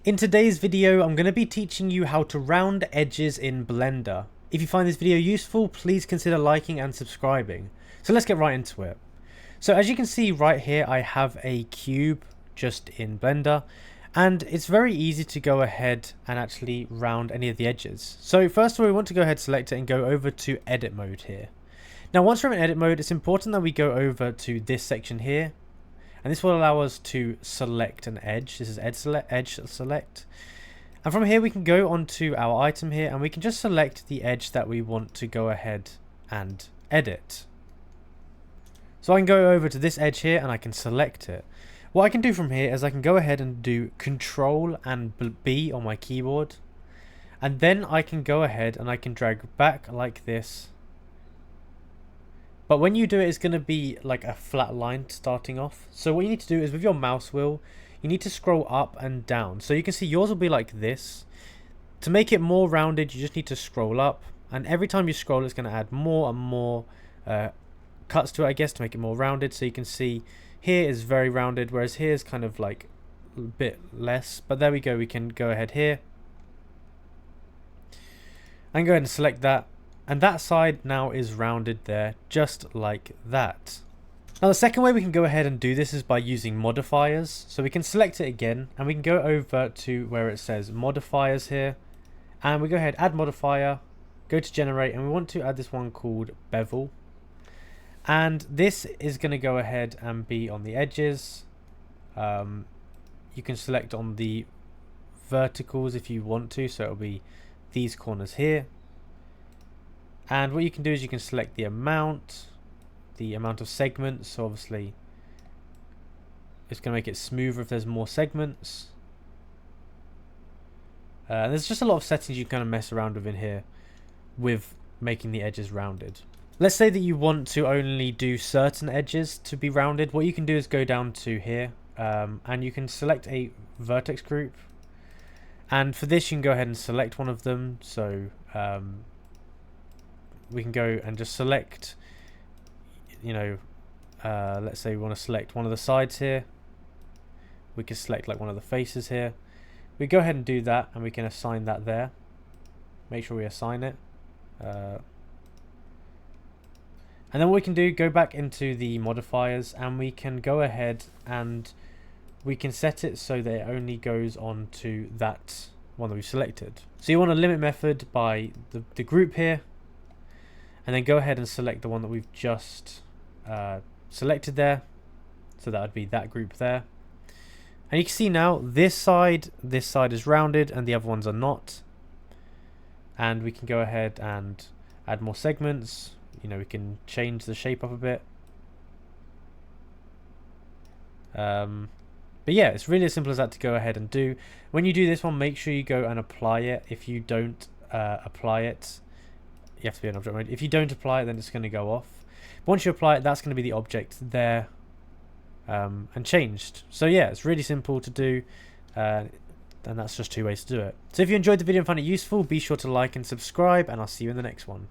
In today's video, I'm going to be teaching you how to round edges in Blender. If you find this video useful, please consider liking and subscribing. So let's get right into it. So as you can see right here, I have a cube just in Blender, and it's very easy to go ahead and actually round any of the edges. So first of all, we want to go ahead, select it, and go over to edit mode here. Now once we're in edit mode, it's important that we go over to this section here. And this will allow us to select an edge. This is edge select. And from here we can go onto our item here and we can just select the edge that we want to go ahead and edit. So I can go over to this edge here and I can select it. What I can do from here is I can go ahead and do Control and B on my keyboard. And then I can go ahead and I can drag back like this. But when you do it, it's going to be like a flat line starting off. So what you need to do is with your mouse wheel, you need to scroll up and down. So you can see yours will be like this. To make it more rounded, you just need to scroll up. And every time you scroll, it's going to add more and more cuts to it, I guess, to make it more rounded. So you can see here is very rounded, whereas here is kind of like a bit less. But there we go. We can go ahead here and go ahead and select that. And that side now is rounded there, just like that. Now the second way we can go ahead and do this is by using modifiers. So we can select it again and we can go over to where it says modifiers here. And we go ahead, add modifier, go to generate, and we want to add this one called bevel. And this is going to go ahead and be on the edges. You can select on the verticals if you want to, so it'll be these corners here. And what you can do is you can select the amount of segments. So obviously it's going to make it smoother if there's more segments. There's just a lot of settings you can kind of mess around with in here with making the edges rounded. Let's say that you want to only do certain edges to be rounded. What you can do is go down to here and you can select a vertex group. And for this you can go ahead and select one of them. So we can go and just select, let's say we want to select one of the sides here. We can select like one of the faces here. We go ahead and do that and we can assign that there. Make sure we assign it. And then what we can do, go back into the modifiers and we can go ahead and we can set it so that it only goes on to that one that we've selected. So you want to limit method by the group here. And then go ahead and select the one that we've just selected there. So that would be that group there. And you can see now this side is rounded and the other ones are not. And we can go ahead and add more segments. We can change the shape up a bit. But yeah, it's really as simple as that to go ahead and do. When you do this one, make sure you go and apply it. If you don't apply it, you have to be in object mode. If you don't apply it, then it's going to go off. But once you apply it, that's going to be the object there and changed. So yeah, it's really simple to do. And that's just two ways to do it. So if you enjoyed the video and found it useful, be sure to like and subscribe, and I'll see you in the next one.